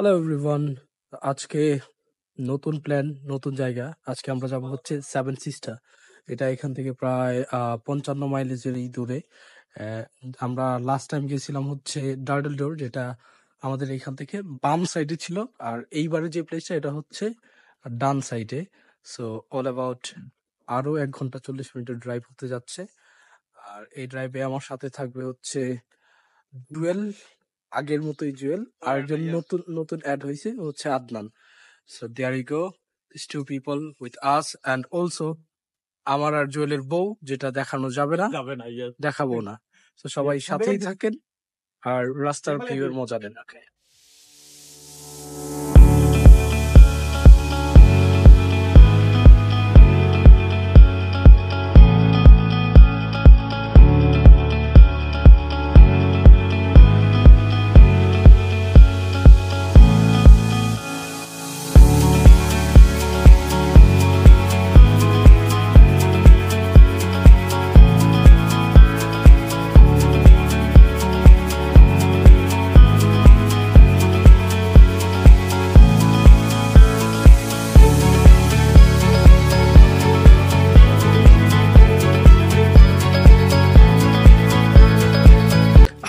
Hello everyone, আজকে নতুন plan, নতুন জায়গা। আজকে আমরা যাব হচ্ছে সেভেন সিস্টার। এটা এখান থেকে প্রায় 55 মাইলের দূরে। আহ, আমরা লাস্ট টাইম গেছিলাম হচ্ছে ডার্ডেল ডোর, যেটা আমাদের এখান থেকে বাম সাইডে ছিল। আর এইবারে যে প্লেসটা এটা হচ্ছে ডান সাইডে। সো অল অ্যাবাউট আরো 1 ঘন্টা 40 মিনিটের ড্রাইভ হতে যাচ্ছে। আর এই ড্রাইভে আমার সাথে থাকবে হচ্ছে জুয়েল, আগের মতোই জুয়েল। আর একজন নতুন নতুন অ্যাড হয়েছে, ও হচ্ছে Adnan. So there you go, this two people with us. And also আমার আর জুয়েলের বউ, যেটা দেখানো যাবে না, দেখাবো না। তো সবাই সাথেই থাকেন আর রাস্তার ভিউ এর মজা নেন।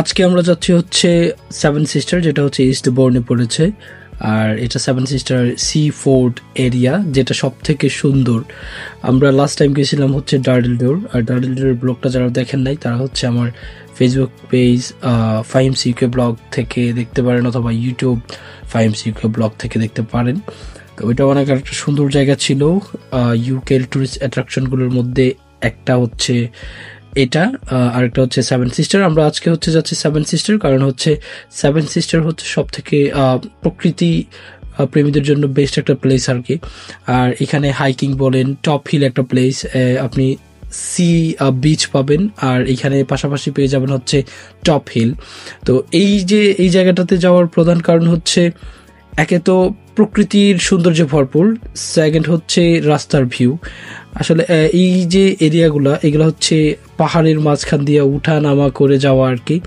আজকে আমরা যাচ্ছি হচ্ছে সেভেন সিস্টার, যেটা হচ্ছে ইস্ট বোর্নে পড়েছে। আর এটা seven sister sea fort area, যেটা সব থেকে সুন্দর। আমরা লাস্ট টাইম গেছিলাম হচ্ছে ডার্ডেল ডোর। আর ডার্ডেল ডোরের ব্লগটা যারা দেখেন নাই, তারা হচ্ছে আমার ফেসবুক পেজ ফাহিম সিউকে ব্লগ থেকে দেখতে পারেন, অথবা ইউটিউব ফাহিম সিউকে ব্লগ থেকে দেখতে পারেন। তো ওইটা অনেক একটা সুন্দর জায়গা ছিল। ইউকের টুরিস্ট অ্যাট্রাকশনগুলোর মধ্যে একটা হচ্ছে এটা, আরেকটা হচ্ছে সেভেন সিস্টার। আমরা আজকে হচ্ছে যাচ্ছি সেভেন সিস্টার, কারণ হচ্ছে সেভেন সিস্টার হচ্ছে সব থেকে প্রকৃতি প্রেমীদের জন্য বেস্ট একটা প্লেস আর কি। আর এখানে হাইকিং বলেন, টপ হিল একটা প্লেস, আপনি সি বিচ পাবেন, আর এখানে পাশাপাশি পেয়ে যাবেন হচ্ছে টপ হিল। তো এই জায়গাটাতে যাওয়ার প্রধান কারণ হচ্ছে, একে তো প্রকৃতির সৌন্দর্যে ভরপুর, সেকেন্ড হচ্ছে রাস্তার ভিউ। আসলে এই যে এরিয়াগুলো, এগুলো হচ্ছে পাহাড়ের মাঝখান দিয়ে উঠা নামা করে যাওয়া আর কি।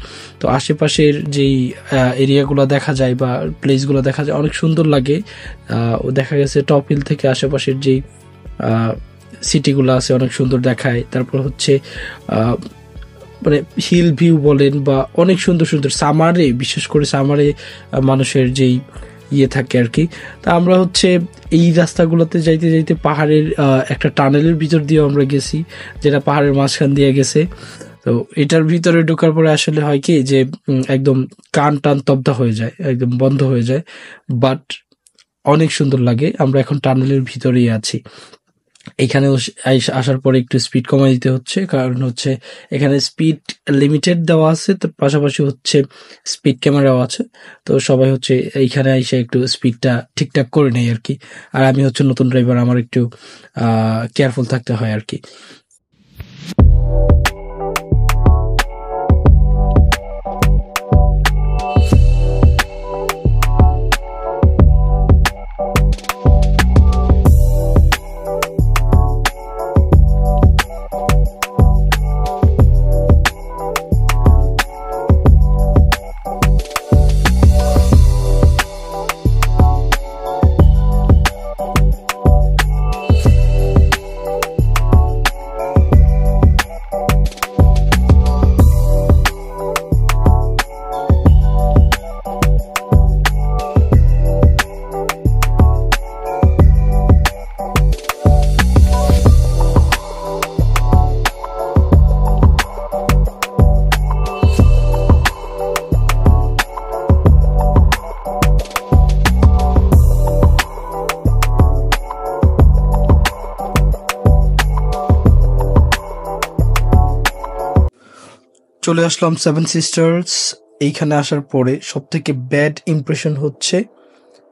তো আশেপাশের যেই এরিয়াগুলো দেখা যায় বা প্লেসগুলো দেখা যায়, অনেক সুন্দর লাগে। দেখা গেছে টপ হিল থেকে আশেপাশের যেই সিটিগুলো আছে অনেক সুন্দর দেখায়। তারপর হচ্ছে মানে হিল ভিউ বলেন, বা অনেক সুন্দর সুন্দর সামারে, বিশেষ করে সামারে মানুষের যেই থাকে আর কি। তা আমরা হচ্ছে এই রাস্তাগুলোতে যাইতে যাইতে পাহাড়ের একটা টানেলের ভিতর দিয়ে আমরা গেছি, যেটা পাহাড়ের মাঝখান দিয়ে গেছে। তো এটার ভিতরে ঢোকার পরে আসলে হয় কি, যে একদম কান টান তব্দা হয়ে যায়, একদম বন্ধ হয়ে যায়, বাট অনেক সুন্দর লাগে। আমরা এখন টানেলের ভিতরেই আছি। এখানে আসার পরে একটু স্পিড কমাই দিতে হচ্ছে, কারণ হচ্ছে এখানে স্পিড লিমিটেড দেওয়া আছে, তার পাশাপাশি হচ্ছে স্পিড ক্যামেরাও আছে। তো সবাই হচ্ছে এইখানে এসে একটু স্পিডটা ঠিকঠাক করে নেয় আর কি। আর আমি হচ্ছে নতুন ড্রাইভার, আমার একটু কেয়ারফুল থাকতে হয় আর কি। চলে আসলাম সেভেন সিস্টার্স। এইখানে আসার পরে সব থেকে ব্যাড ইমপ্রেশন হচ্ছে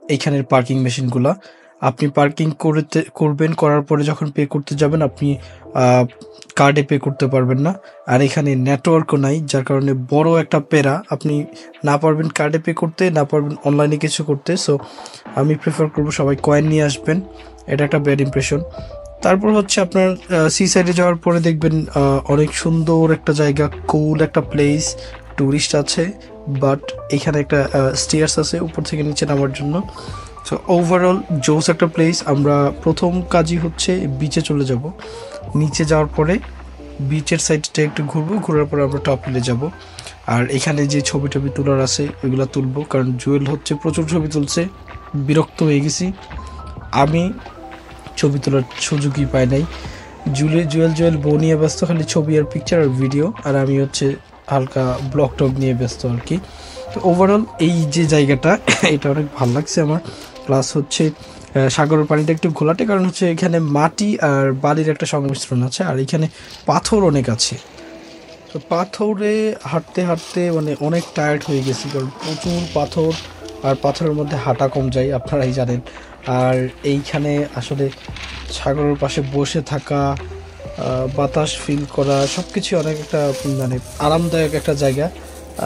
এইখানের পার্কিং মেশিনগুলা। আপনি পার্কিং করবেন, করার পরে যখন পে করতে যাবেন, আপনি কার্ডে পে করতে পারবেন না। আর এখানে নেটওয়ার্কও নাই, যার কারণে বড় একটা প্যারা। আপনি না পারবেন কার্ডে পে করতে, না পারবেন অনলাইনে কিছু করতে। সো আমি প্রেফার করবো সবাই কয়েন নিয়ে আসবেন। এটা একটা ব্যাড ইমপ্রেশন। তারপর হচ্ছে আপনার সি সাইডে যাওয়ার পরে দেখবেন অনেক সুন্দর একটা জায়গা, কুল একটা প্লেস, টুরিস্ট আছে, বাট এখানে একটা স্টেয়ার্স আছে উপর থেকে নিচে নামার জন্য। সো ওভারঅল জোস একটা প্লেস। আমরা প্রথম কাজই হচ্ছে বিচে চলে যাব। নিচে যাওয়ার পরে বিচের সাইডটা একটু ঘুরবো, ঘোরার পরে আমরা টপ হিলে যাব। আর এখানে যে ছবি টবি তোলার আছে ওইগুলো তুলবো, কারণ জুয়েল হচ্ছে প্রচুর ছবি তুলছে, বিরক্ত হয়ে গেছি। আমি ছবি তোলার সুযোগই পাই নাই। জুয়েল বউ নিয়ে ব্যস্ত, খালি ছবি আর পিকচার আর ভিডিও, আর আমি হচ্ছে হালকা ব্লগ টক নিয়ে ব্যস্ত আর কি। তো ওভারঅল এই যে জায়গাটা এটা অনেক ভালো লাগছে আমার। প্লাস হচ্ছে সাগরের পানিটা একটু ঘোলাটে, কারণ হচ্ছে এখানে মাটি আর বালির একটা সংমিশ্রণ আছে, আর এখানে পাথর অনেক আছে। তো পাথরে হাঁটতে হাঁটতে মানে অনেক টায়ার্ড হয়ে গেছি, কারণ প্রচুর পাথর, আর পাথরের মধ্যে হাঁটা কম যায়, আপনারাই জানেন। আর এইখানে আসলে সাগরের পাশে বসে থাকা, বাতাস ফিল করা, সব কিছু অনেক একটা মানে আরামদায়ক একটা জায়গা।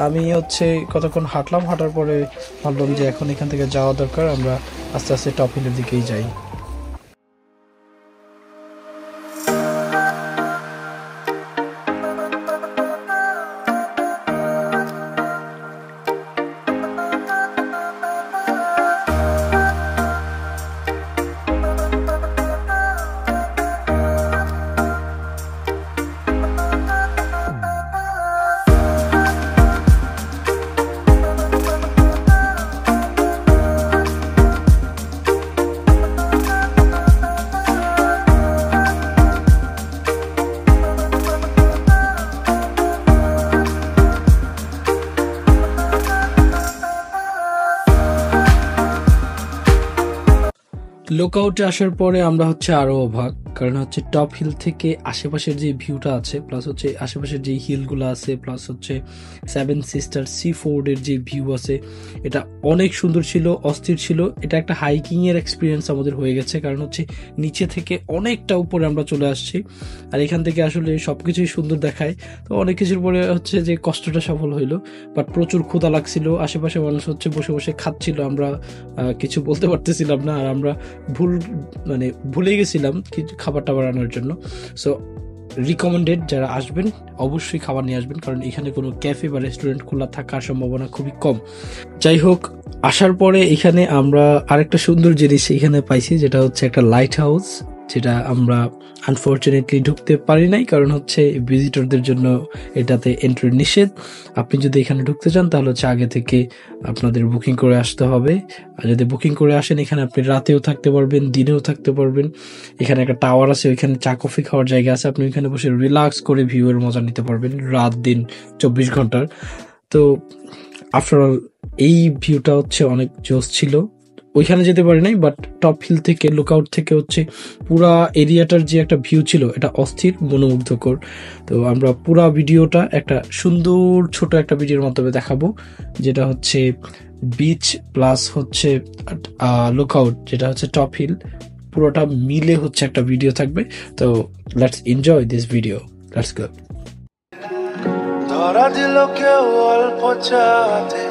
আমি হচ্ছে কতক্ষণ হাঁটলাম, হাঁটার পরে ভাবলাম যে এখন এখান থেকে যাওয়া দরকার, আমরা আস্তে আস্তে টপ হিলের দিকেই যাই। লুকআউটে আসার পরে আমরা হচ্ছে আরো অবাক, কারণ হচ্ছে টপ হিল থেকে আশেপাশের যে ভিউটা আছে, প্লাস হচ্ছে আশেপাশের যে হিলগুলো আছে, প্লাস হচ্ছে সেভেন সিস্টার সি ফোর্ডের যে ভিউ আছে, এটা অনেক সুন্দর ছিল, অস্থির ছিল। এটা একটা হাইকিং এর এক্সপিরিয়েন্স আমাদের হয়ে গেছে, কারণ হচ্ছে নিচে থেকে অনেকটা উপরে আমরা চলে আসছি, আর এখান থেকে আসলে সবকিছুই সুন্দর দেখায়। তো অনেক কিছুর পরে হচ্ছে যে কষ্টটা সফল হইলো, বাট প্রচুর ক্ষুধা লাগছিল, আশেপাশে মানুষ হচ্ছে বসে বসে খাচ্ছিল, আমরা কিছু বলতে পারতেছিলাম না, আর আমরা ভুলে গেছিলাম কিছু খাবার টাবার আনার জন্য। সো রিকমেন্ডেড, যারা আসবেন অবশ্যই খাবার নিয়ে আসবেন, কারণ এখানে কোনো ক্যাফে বা রেস্টুরেন্ট খোলা থাকার সম্ভাবনা খুবই কম। যাই হোক, আসার পরে এখানে আমরা আরেকটা সুন্দর জিনিস এখানে পাইছি, যেটা হচ্ছে একটা লাইট হাউস, যেটা আমরা আনফর্চুনেটলি ঢুকতে পারি নাই, কারণ হচ্ছে ভিজিটরদের জন্য এটাতে এন্ট্রি নিষেধ। আপনি যদি এখানে ঢুকতে চান তাহলে হচ্ছে আগে থেকে আপনাদের বুকিং করে আসতে হবে, আর যদি বুকিং করে আসেন এখানে আপনি রাতেও থাকতে পারবেন, দিনেও থাকতে পারবেন। এখানে একটা টাওয়ার আছে, ওইখানে চা কফি খাওয়ার জায়গা আছে, আপনি ওইখানে বসে রিল্যাক্স করে ভিউয়ের মজা নিতে পারবেন রাত দিন 24 ঘন্টার। তো আফটার অল এই ভিউটা হচ্ছে অনেক জোস ছিল। ওইখানে যেতে পারি নাই, বাট টপ হিল থেকে লুকআউট থেকে হচ্ছে পুরা এরিয়াটার যে একটা ভিউ ছিল, এটা অস্থির, মনোমুগ্ধকর। তো আমরা পুরা ভিডিওটা একটা সুন্দর ছোট একটা ভিডিওর মাধ্যমে দেখাবো, যেটা হচ্ছে বিচ প্লাস হচ্ছে লুকআউট, যেটা হচ্ছে টপ হিল, পুরোটা মিলে হচ্ছে একটা ভিডিও থাকবে। তো let's enjoy this video, let's go. ধরা দিল কেউ অল্প চাতে,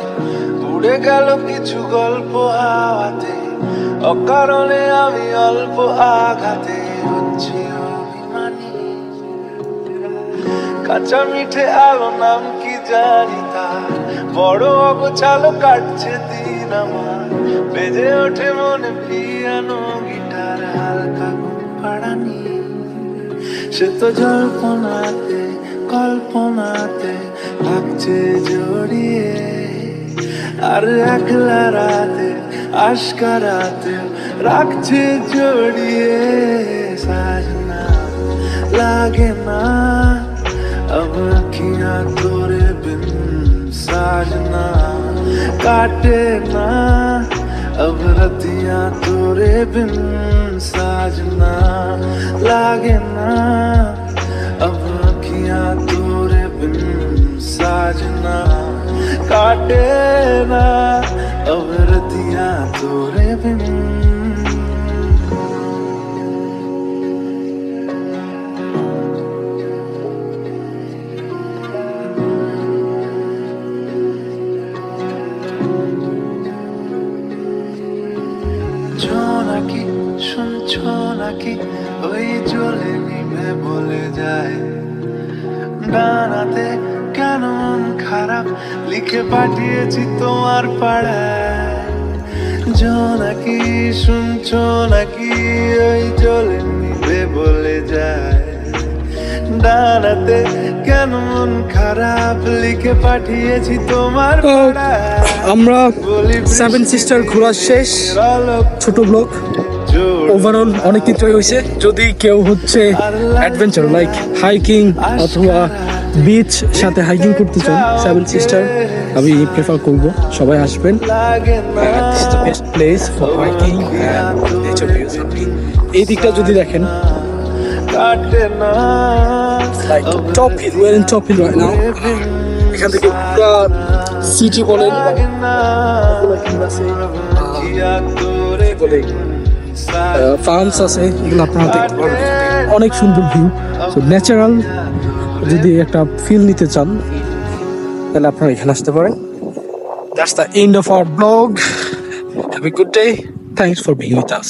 উড়ে গেল কিছু গল্প হাওয়াতে, অকারণে আমি অল্প আঘাতে হচ্ছি অভিমানী। কাঁচা মিঠে আলো নাম কি জানি তার, বড় অগোছালো কাটছে দিন আমার, বেজে ওঠে মনে পিয়ানো গিটার, হালকা ঘুম পাড়ানি। সে তো জল্পনাতে কল্পনাতে লাগছে জড়িয়ে, আর একলা রাতে আশকারাতে রাখছে জড়িয়ে। সাজনা লাগে না अब अखियां तोरे बिन, साजना काटे ना अब रतियां तोरे बिन, साजना लागे ना अब अखियां तोरे बिन, साजना काटे ना अब रतियां तोरे बिन। নাকি শুনছো নাকি ওই জ্বলে নিভে বলে যায়, ডানাতে কেন খারাপ লিখে পাঠিয়েছি তোমার পাড়ায়। জোনাকি শুনছো নাকি ওই জলে নিবে বলে যায়। ডানাতে কেন মন খারাপ লিখে পাঠিয়েছি তোমার পাড়ায়। আমরা সেভেন সিস্টার ঘোরা শেষ, ছোট ব্লগ। ওভারঅল অনেক কিছুই হয়েছে। যদি কেউ হচ্ছে অ্যাডভেঞ্চার লাইক হাইকিং অথবা বিচ সাথে হাইকিং করতে চান, সেভেন সিস্টার আমি প্রেফার করব, সবাই আসবেন। Best place for hiking and nature views. এই দিকটা যদি দেখেন, top hill, we are in top hill right now. এখান থেকে পুরো সিটি বলেন ফার্মস আছে, এগুলো আপনারা দেখতে পারবেন। অনেক সুন্দর ভিউ। সো ন্যাচারাল যদি একটা ফিল নিতে চান তাহলে আপনারা এখানে আসতে পারেন। That's the end of our vlog. Have a good day. Thanks for being with us.